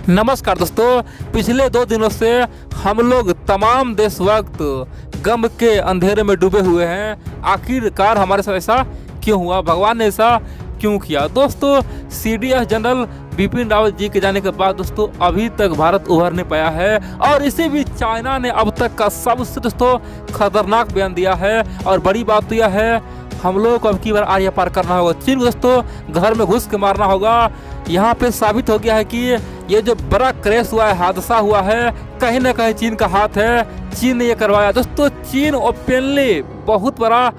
नमस्कार दोस्तों, पिछले 2 दिनों से हम लोग तमाम देश वक्त गम के अंधेरे में डूबे हुए हैं। आखिरकार हमारे साथ ऐसा क्यों हुआ, भगवान ने ऐसा क्यों किया। दोस्तों, CDS जनरल बिपिन रावत जी के जाने के बाद दोस्तों अभी तक भारत उभर नहीं पाया है और इसी भी चाइना ने अब तक का सबसे दोस्तों खतरनाक बयान दिया है। और बड़ी बात तो यह है, हम लोगों को अब की बार आर्या पार करना होगा। चीन को दोस्तों घर में घुस के मारना होगा। यहाँ पे साबित हो गया है कि ये जो बड़ा क्रैश हुआ है, हादसा हुआ है, कहीं ना कहीं चीन का हाथ है। चीन ने ये करवाया। दोस्तों, चीन ओपनली बहुत बड़ा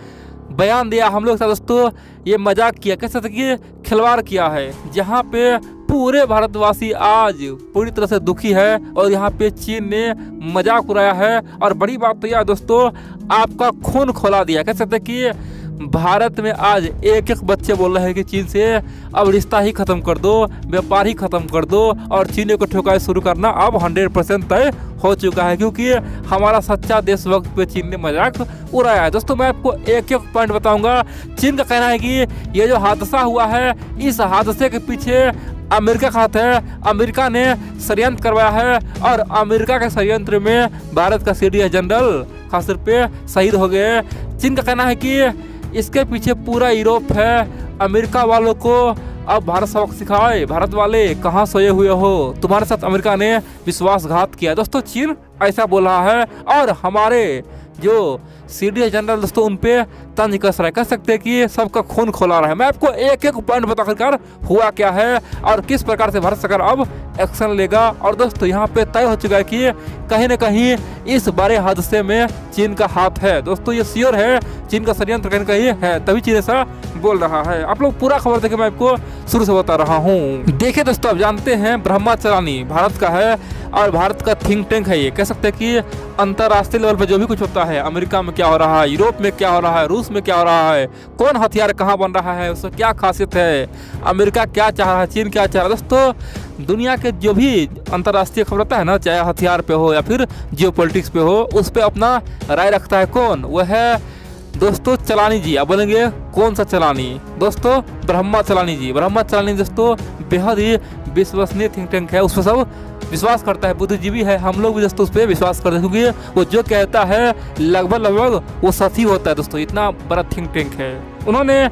बयान दिया हम लोग के साथ। दोस्तों, ये मजाक किया, कह सकते कि खिलवाड़ किया है, जहाँ पे पूरे भारतवासी आज पूरी तरह से दुखी है और यहाँ पे चीन ने मजाक उड़ाया है। और बड़ी बात तो यह दोस्तों, आपका खून खोला दिया। कह सकते कि भारत में आज एक एक बच्चे बोल रहे हैं कि चीन से अब रिश्ता ही खत्म कर दो, व्यापार ही खत्म कर दो और चीन को ठोकाई शुरू करना अब 100% तय हो चुका है, क्योंकि हमारा सच्चा देशभक्त पे चीन ने मजाक उड़ाया है। दोस्तों, मैं आपको एक एक पॉइंट बताऊंगा। चीन का कहना है कि ये जो हादसा हुआ है, इस हादसे के पीछे अमेरिका का हाथ है। अमेरिका ने षड्यंत्र करवाया है और अमेरिका के षड्यंत्र में भारत का CDS जनरल खासतौर पे शहीद हो गए। चीन का कहना है कि इसके पीछे पूरा यूरोप है। अमेरिका वालों को अब भारत सबक सिखाए। भारत वाले कहाँ सोए हुए हो, तुम्हारे साथ अमेरिका ने विश्वासघात किया। दोस्तों, चीन ऐसा बोल रहा है और हमारे जो CDS जनरल दोस्तों उन पे तंज कस रहा है। कह सकते हैं कि सबका खून खोला रहा है। मैं आपको एक एक पॉइंट बताकर हुआ क्या है और किस प्रकार से भारत सरकार अब एक्शन लेगा। और दोस्तों, यहाँ पे तय हो चुका है कि कहीं ना कहीं इस बड़े हादसे में चीन का हाथ है। दोस्तों, ये श्योर है, चीन का षड्यंत्र कहीं ना कहीं है, तभी चीन ऐसा बोल रहा है। आप लोग पूरा खबर देखें, मैं आपको शुरू से बता रहा हूँ। देखिए दोस्तों, आप जानते हैं ब्रह्माचलानी भारत का है और भारत का थिंक टैंक है ये। कह सकते हैं कि अंतर्राष्ट्रीय लेवल पर जो भी कुछ होता है, अमेरिका में क्या हो रहा है, यूरोप में क्या हो रहा है, रूस में क्या हो रहा है, कौन हथियार कहाँ बन रहा है, उसका क्या खासियत है, अमेरिका क्या चाह रहा है, चीन क्या चाह रहा है। दोस्तों, दुनिया के जो भी अंतर्राष्ट्रीय खबर होता है ना, चाहे हथियार पे हो या फिर जियोपॉलिटिक्स पे हो, उस पर अपना राय रखता है कौन? वह है दोस्तों चलानी जी। आप बोलेंगे कौन सा चलानी? दोस्तों, ब्रह्माचलानी जी। ब्रह्माचलानी दोस्तों बेहद ही विश्वसनीय थिंक टैंक है, उस पर सब विश्वास करता है, बुद्धिजीवी है। हम लोग भी दोस्तों उस पर विश्वास करते हैं, क्योंकि वो जो कहता है लगभग वो सच ही होता है। दोस्तों, इतना बड़ा थिंक टैंक है। उन्होंने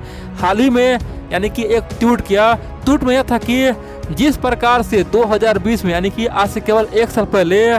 हाल ही में यानी कि एक ट्वीट किया। ट्वीट में यह था कि जिस प्रकार से 2020 में यानी कि आज से केवल 1 साल पहले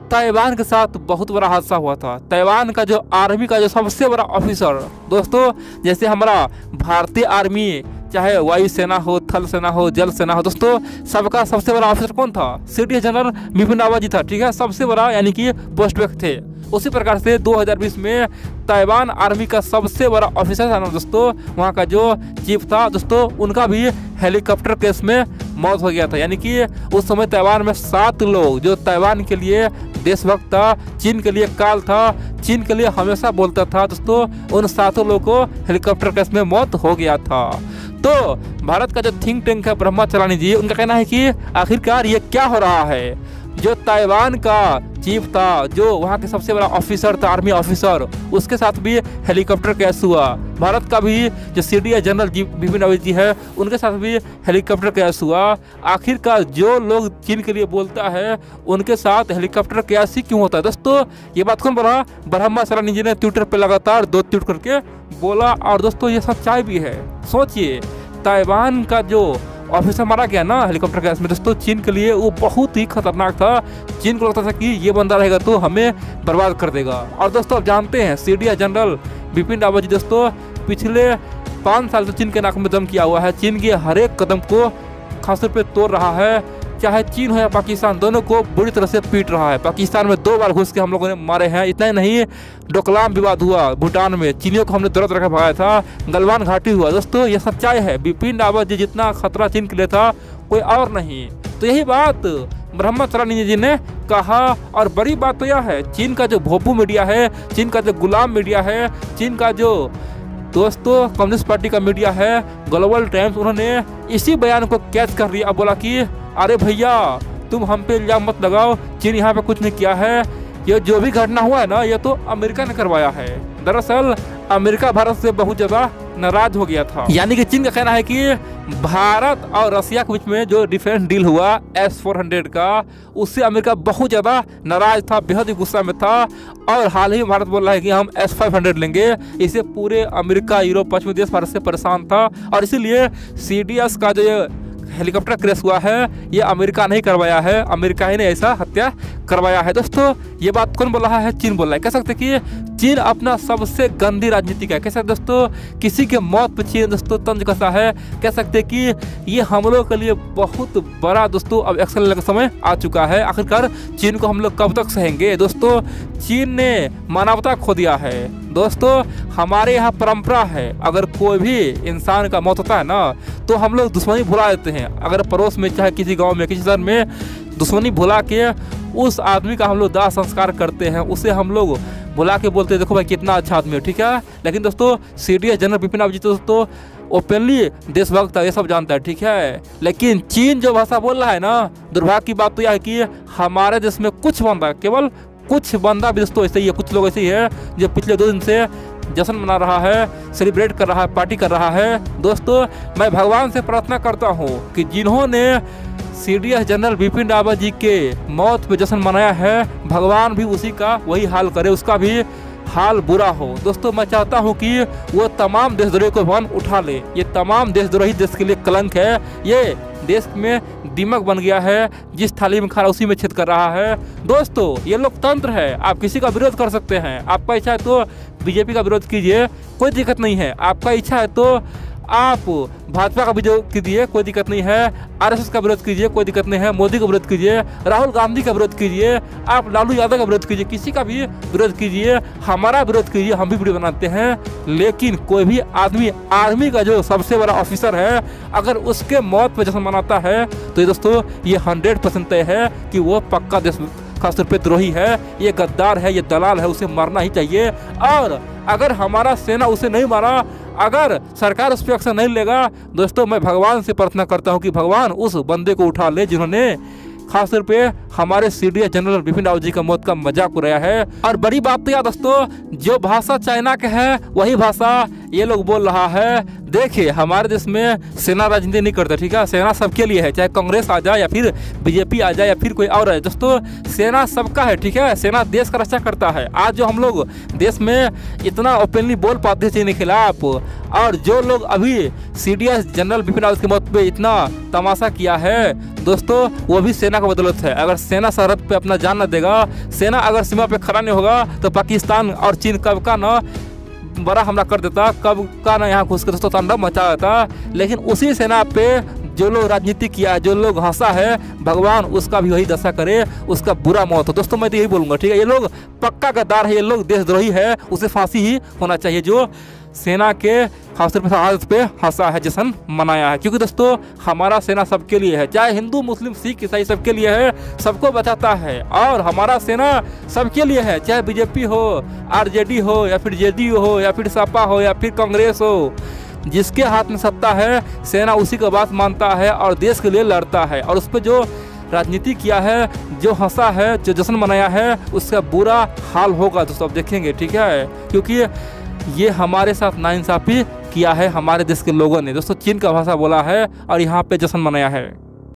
ताइवान के साथ बहुत बड़ा हादसा हुआ था। ताइवान का जो आर्मी का जो सबसे बड़ा ऑफिसर, दोस्तों जैसे हमारा भारतीय आर्मी चाहे वायुसेना हो, थल सेना हो, जल सेना हो, दोस्तों सबका सबसे बड़ा ऑफिसर कौन था? CDS जनरल बिपिन रावत जी था। ठीक है, सबसे बड़ा यानी कि पोस्ट पे थे। उसी प्रकार से 2020 में ताइवान आर्मी का सबसे बड़ा ऑफिसर था ना दोस्तों, वहाँ का जो चीफ था दोस्तों, उनका भी हेलीकॉप्टर केस में मौत हो गया था। यानी कि उस समय ताइवान में 7 लोग, जो ताइवान के लिए देशभक्त था, चीन के लिए काल था, चीन के लिए हमेशा बोलता था दोस्तों, उन 7 लोगों को हेलीकॉप्टर केस में मौत हो गया था। तो भारत का जो थिंक टैंक है ब्रह्माचलानी जी, उनका कहना है कि आखिरकार ये क्या हो रहा है। जो ताइवान का चीफ था, जो वहाँ के सबसे बड़ा ऑफिसर था, आर्मी ऑफिसर, उसके साथ भी हेलीकॉप्टर केस हुआ। भारत का भी जो CDS जनरल बिपिन रावत जी है, उनके साथ भी हेलीकॉप्टर केस हुआ। आखिरकार जो लोग चीन के लिए बोलता है, उनके साथ हेलीकॉप्टर केस ही क्यों होता है? दोस्तों, ये बात कौन बोला? ब्रह्माचलानी जी ने ट्विटर पर लगातार 2 ट्वीट करके बोला। और दोस्तों, ये सच्चाई भी है। सोचिए, ताइवान का जो ऑफिसर मारा गया ना हेलीकॉप्टर केस में, दोस्तों चीन के लिए वो बहुत ही खतरनाक था। चीन को लगता था कि ये बंदा रहेगा तो हमें बर्बाद कर देगा। और दोस्तों, आप जानते हैं CDS जनरल बिपिन रावत जी दोस्तों पिछले 5 साल से चीन के नाक में दम किया हुआ है। चीन के हर एक कदम को खासतौर पे तोड़ रहा है। चाहे चीन हो या पाकिस्तान, दोनों को बुरी तरह से पीट रहा है। पाकिस्तान में 2 बार घुस के हम लोगों ने मारे हैं। इतना ही नहीं, डोकलाम विवाद हुआ भूटान में, चीनियों को हमने दौड़त रखा भगाया था। गलवान घाटी हुआ। दोस्तों, ये सच्चाई है। बिपिन रावत जी जितना खतरा चीन के लिए था, कोई और नहीं। तो यही बात ब्रह्माचलानी जी ने कहा। और बड़ी बात तो यह है, चीन का जो भोपू मीडिया है, चीन का जो गुलाम मीडिया है, चीन का जो दोस्तों कम्युनिस्ट पार्टी का मीडिया है, ग्लोबल टाइम्स, उन्होंने इसी बयान को कैच कर लिया। अब बोला कि अरे भैया, तुम हम पे इल्जाम मत लगाओ, चीन यहाँ पे कुछ नहीं किया है। ये जो भी घटना हुआ है ना, ये तो अमेरिका ने करवाया है। दरअसल अमेरिका भारत से बहुत ज़्यादा नाराज हो गया था। यानी कि चीन का कहना है कि भारत और रसिया के बीच में जो डिफेंस डील हुआ S-400 का, उससे अमेरिका बहुत ज़्यादा नाराज था, बेहद ही गुस्सा में था। और हाल ही में भारत बोल रहा है कि हम S-500 लेंगे। इससे पूरे अमेरिका, यूरोप, पश्चिमी देश भारत से परेशान था और इसीलिए CDS का जो ये हेलीकॉप्टर क्रैश हुआ है ये अमेरिका नहीं करवाया है, अमेरिका ही ने ऐसा हत्या करवाया है। दोस्तों ये बात कौन बोल रहा है? चीन बोल रहा है। कह सकते कि चीन अपना सबसे गंदी राजनीति का, कह सकते दोस्तों किसी के मौत पर चीन दोस्तों तंज कसा है। कह सकते कि ये हम लोग के लिए बहुत बड़ा दोस्तों अब एक्शन लेने का समय आ चुका है। आखिरकार चीन को हम लोग कब तक सहेंगे? दोस्तों चीन ने मानवता खो दिया है। दोस्तों हमारे यहाँ परंपरा है, अगर कोई भी इंसान का मौत होता है ना तो हम लोग दुश्मनी भुला देते हैं। अगर पड़ोस में चाहे किसी गांव में किसी शहर में दुश्मनी भुला के उस आदमी का हम लोग दाह संस्कार करते हैं, उसे हम लोग बुला के बोलते हैं देखो भाई कितना अच्छा आदमी है, ठीक है। लेकिन दोस्तों CDS जनरल बिपिन रावत जी दोस्तों ओपनली देशभक्त है, ये सब जानता है, ठीक है। लेकिन चीन जो भाषा बोल रहा है ना, दुर्भाग्य की बात तो यह है कि हमारे देश में कुछ बंदा, केवल कुछ बंदा भी दोस्तों ऐसे ही है, कुछ लोग ऐसे ही है जो पिछले 2 दिन से जश्न मना रहा है, सेलिब्रेट कर रहा है, पार्टी कर रहा है। दोस्तों मैं भगवान से प्रार्थना करता हूँ कि जिन्होंने CDS जनरल बिपिन रावत जी के मौत पे जश्न मनाया है, भगवान भी उसी का वही हाल करे, उसका भी हाल बुरा हो। दोस्तों मैं चाहता हूं कि वो तमाम देशद्रोही को भगवान उठा ले। ये तमाम देशद्रोही देश के लिए कलंक है, ये देश में दीमक बन गया है, जिस थाली में खा रहा उसी में छेद कर रहा है। दोस्तों ये लोकतंत्र है, आप किसी का विरोध कर सकते हैं। आपका इच्छा है तो BJP का विरोध कीजिए, कोई दिक्कत नहीं है। आपका इच्छा है तो आप भाजपा का विरोध कीजिए, कोई दिक्कत नहीं है। RSS का विरोध कीजिए, कोई दिक्कत नहीं है। मोदी का विरोध कीजिए, राहुल गांधी का विरोध कीजिए, आप लालू यादव का विरोध कीजिए, किसी का भी विरोध कीजिए, हमारा विरोध कीजिए, हम भी वीडियो बनाते हैं। लेकिन कोई भी आर्मी का जो सबसे बड़ा ऑफिसर है, अगर उसके मौत पर जश्न मनाता है तो ये दोस्तों ये 100% तय है कि वो पक्का देश खासतौर पे द्रोही है, ये गद्दार है, ये दलाल है, उसे मारना ही चाहिए। और अगर हमारा सेना उसे नहीं मारा, अगर सरकार उस पर एक्शन नहीं लेगा, दोस्तों मैं भगवान से प्रार्थना करता हूं कि भगवान उस बंदे को उठा ले जिन्होंने खासतौर पे हमारे CDS जनरल बिपिन रावत जी का मौत का मजाक उड़ाया है। और बड़ी बात तो यार दोस्तों, जो भाषा चाइना के है वही भाषा ये लोग बोल रहा है। देखिए हमारे देश में सेना राजनीति नहीं करता, ठीक है। सेना सबके लिए है, चाहे कांग्रेस आ जाए या फिर BJP आ जाए या फिर कोई और है। दोस्तों सेना सबका है, ठीक है। सेना देश का रक्षा करता है। आज जो हम लोग देश में इतना ओपनली बोल पाते हैं चीन के खिलाफ, और जो लोग अभी CDS जनरल बिपिन रावत की मौत पे इतना तमाशा किया है, दोस्तों वो भी सेना का बदौलत है। अगर सेना सरहद पे अपना जान न देगा, सेना अगर सीमा पे खड़ा नहीं होगा, तो पाकिस्तान और चीन कब का ना बड़ा हमला कर देता, कब का ना यहाँ घुस के दोस्तों तांडव मचा देता। लेकिन उसी सेना पे जो लोग राजनीति किया, जो लोग हंसा है, भगवान उसका भी वही दशा करे, उसका बुरा मौत हो। दोस्तों मैं तो यही बोलूँगा, ठीक है। ये लोग पक्का गद्दार है, ये लोग देशद्रोही है, उसे फांसी ही होना चाहिए जो सेना के खासतौर पर शहादत पे हंसा है, जश्न मनाया है। क्योंकि दोस्तों हमारा सेना सबके लिए है, चाहे हिंदू मुस्लिम सिख ईसाई सबके लिए है, सबको बचाता है। और हमारा सेना सबके लिए है, चाहे BJP हो, RJD हो या फिर JDU हो या फिर सपा हो या फिर कांग्रेस हो, जिसके हाथ में सत्ता है सेना उसी का बात मानता है और देश के लिए लड़ता है। और उस पर जो राजनीति किया है, जो हंसा है, जो जश्न मनाया है, उसका बुरा हाल होगा दोस्तों, आप देखेंगे, ठीक है। क्योंकि ये हमारे साथ नाइंसाफी किया है हमारे देश के लोगों ने। दोस्तों चीन का भाषा बोला है और यहाँ पे जश्न मनाया है।